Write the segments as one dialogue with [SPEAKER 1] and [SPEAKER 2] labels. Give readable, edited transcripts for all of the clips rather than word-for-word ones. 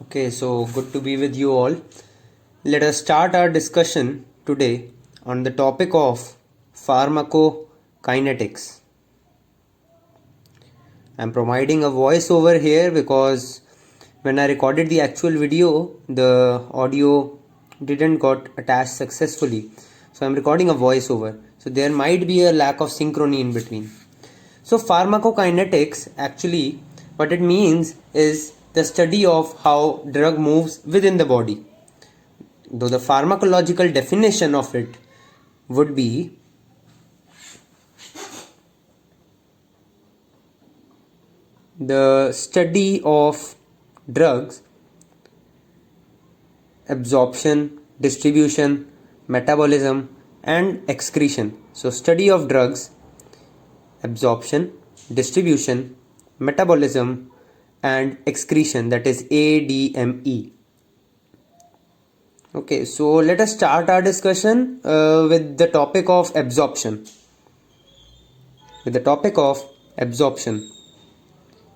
[SPEAKER 1] Okay, so good to be with you all. Let us start our discussion today on the topic of pharmacokinetics. I'm providing a voice over here because when I recorded the actual video, the audio didn't got attached successfully. So I'm recording a voiceover. So there might be a lack of synchrony in between. So pharmacokinetics actually what it means is the study of how drug moves within the body. Though the pharmacological definition of it would be the study of drugs, absorption, distribution, metabolism, and excretion. So, study of drugs, absorption, distribution, metabolism, and excretion, that is ADME. Okay, so let us start our discussion with the topic of absorption.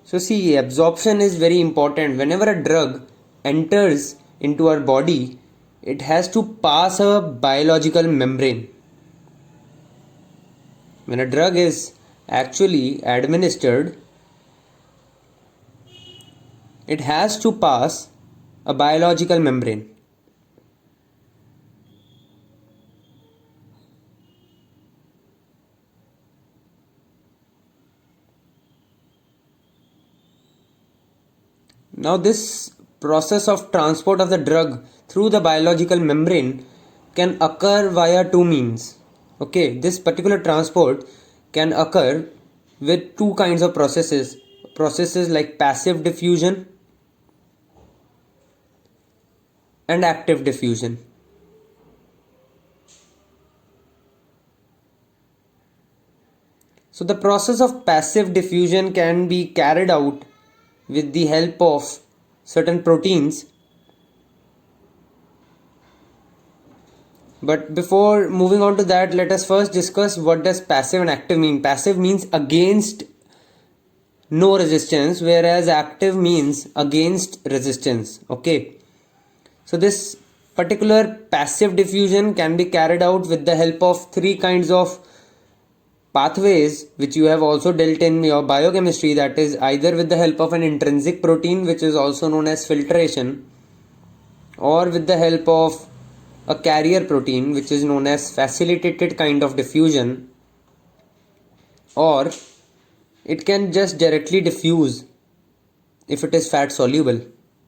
[SPEAKER 1] So see, absorption is very important. Whenever a drug enters into our body, it has to pass a biological membrane. When a drug is actually administered, it has to pass a biological membrane. Now this process of transport of the drug through the biological membrane can occur via two means. Okay, this particular transport can occur with two kinds of processes like passive diffusion and active diffusion. So the process of passive diffusion can be carried out with the help of certain proteins. But before moving on to that, let us first discuss what does passive and active mean. Passive means against no resistance, whereas active means against resistance. Okay, so this particular passive diffusion can be carried out with the help of three kinds of pathways which you have also dealt in your biochemistry, that is either with the help of an intrinsic protein which is also known as filtration, or with the help of a carrier protein which is known as facilitated kind of diffusion, or it can just directly diffuse if it is fat soluble,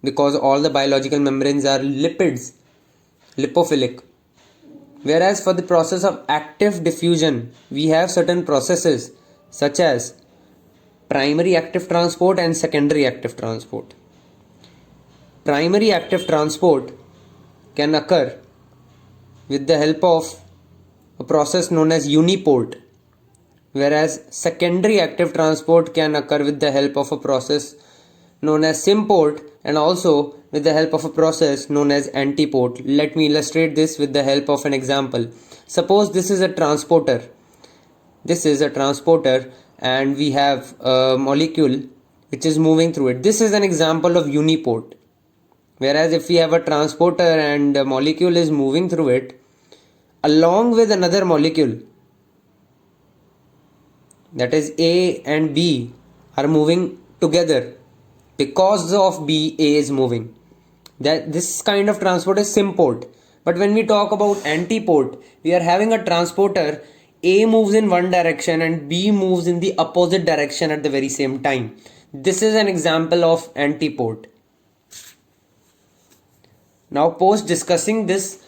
[SPEAKER 1] because all the biological membranes are lipophilic. Whereas for the process of active diffusion, we have certain processes such as primary active transport and secondary active transport. Primary active transport can occur with the help of a process known as uniport, whereas secondary active transport can occur with the help of a process known as symport and also with the help of a process known as antiport. Let me illustrate this with the help of an example. Suppose this is a transporter. And we have a molecule which is moving through it. This is an example of uniport. Whereas if we have a transporter and a molecule is moving through it along with another molecule, that is A and B are moving together because of B, A is moving. That this kind of transport is symport. But when we talk about antiport, we are having a transporter, A moves in one direction and B moves in the opposite direction at the very same time. This is an example of antiport. Now, post discussing this,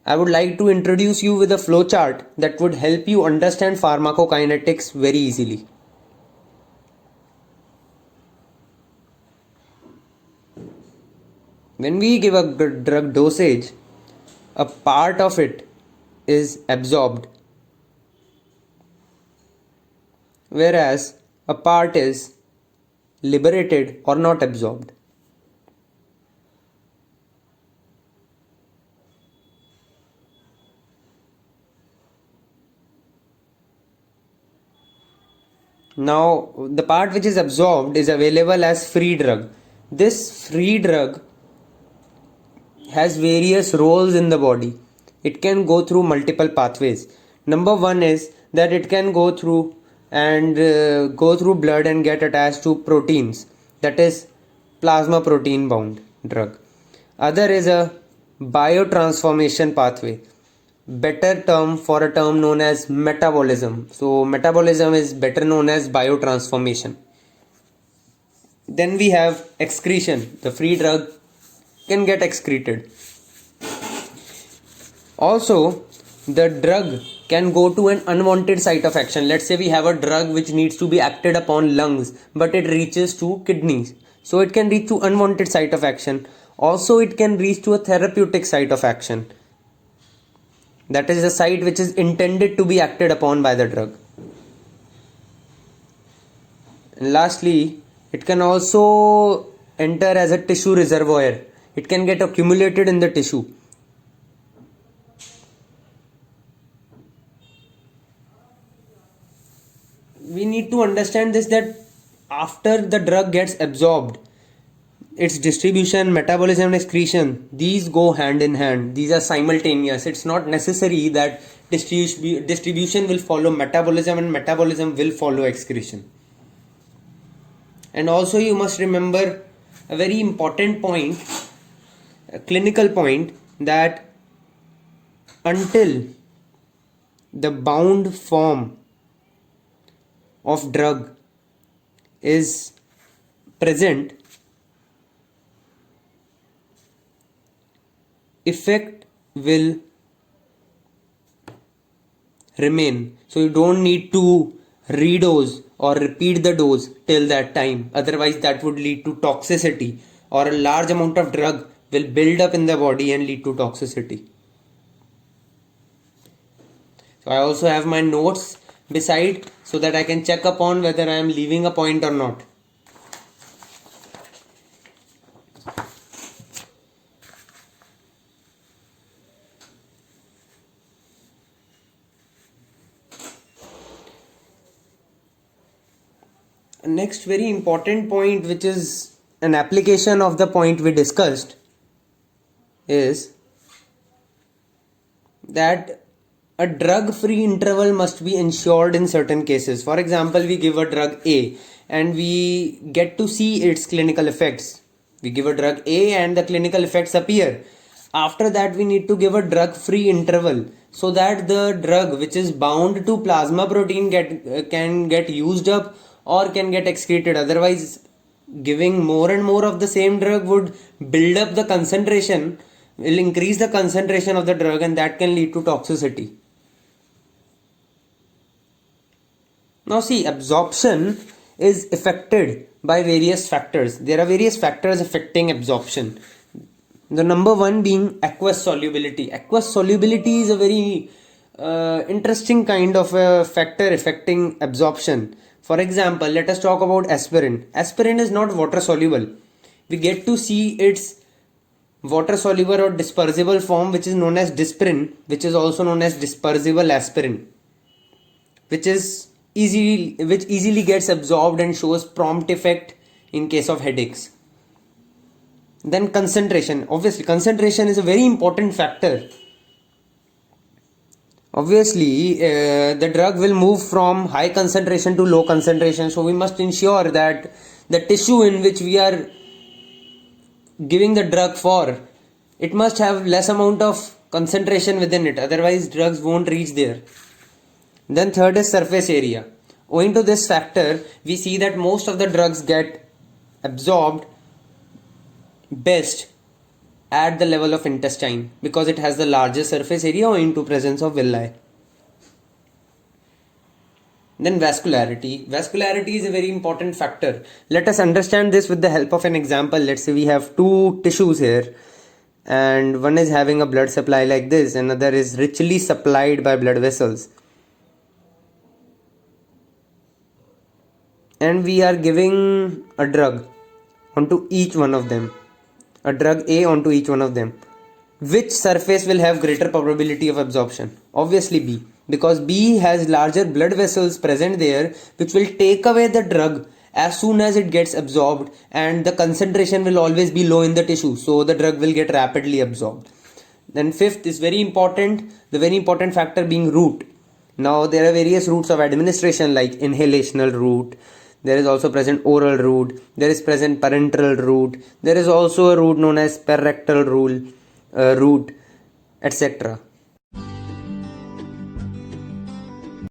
[SPEAKER 1] I would like to introduce you with a flowchart that would help you understand pharmacokinetics very easily. When we give a drug dosage, a part of it is absorbed, whereas a part is liberated or not absorbed. Now, the part which is absorbed is available as free drug, This free drug has various roles in the body. It can go through multiple pathways. Number one is that it can go through blood and get attached to proteins, that is plasma protein bound drug. Other is a biotransformation pathway, better term for a term known as metabolism. So metabolism is better known as biotransformation. Then we have excretion. The free drug can get excreted. Also, the drug can go to an unwanted site of action. Let's say we have a drug which needs to be acted upon lungs, but it reaches to kidneys. So it can reach to unwanted site of action. Also, it can reach to a therapeutic site of action. That is the site which is intended to be acted upon by the drug. And lastly, it can also enter as a tissue reservoir. It can get accumulated in the tissue. We need to understand this, that after the drug gets absorbed, its distribution, metabolism and excretion, these go hand in hand. These are simultaneous. It's not necessary that distribution will follow metabolism and metabolism will follow excretion. And also you must remember a very important point, a clinical point, that until the bound form of drug is present, effect will remain. So you don't need to redose or repeat the dose till that time. Otherwise that would lead to toxicity, or a large amount of drug will build up in the body and lead to toxicity. So I also have my notes beside so that I can check upon whether I am leaving a point or not. Next very important point, which is an application of the point we discussed, is that a drug free interval must be ensured in certain cases. For example, we give a drug A and we get to see its clinical effects. We give a drug A and the clinical effects appear. After that, we need to give a drug free interval so that the drug which is bound to plasma protein can get used up or can get excreted. Otherwise, giving more and more of the same drug would build up the concentration, will increase the concentration of the drug, and that can lead to toxicity. Now see, absorption is affected by various factors. There are various factors affecting absorption. The number one being aqueous solubility. Aqueous solubility is a very interesting kind of a factor affecting absorption. For example, let us talk about aspirin. Aspirin is not water soluble. We get to see its water soluble or dispersible form, which is known as Disprin, which is also known as dispersible aspirin, which easily gets absorbed and shows prompt effect in case of headaches. Then concentration. Obviously, concentration is a very important factor. Obviously, the drug will move from high concentration to low concentration. So we must ensure that the tissue in which we are giving the drug for, it must have less amount of concentration within it. Otherwise, drugs won't reach there. Then third is surface area. Owing to this factor, we see that most of the drugs get absorbed best at the level of intestine because it has the largest surface area owing to presence of villi. Then vascularity. Vascularity is a very important factor. Let us understand this with the help of an example. Let's say we have two tissues here, and one is having a blood supply like this, another is richly supplied by blood vessels. And we are giving a drug onto each one of them. A drug A onto each one of them. Which surface will have greater probability of absorption? Obviously B, because B has larger blood vessels present there, which will take away the drug as soon as it gets absorbed, and the concentration will always be low in the tissue, so the drug will get rapidly absorbed. Then fifth is very important, the very important factor being route. Now there are various routes of administration like inhalational route, there is also present oral route, there is present parenteral route, there is also a route known as perirectal route, etc.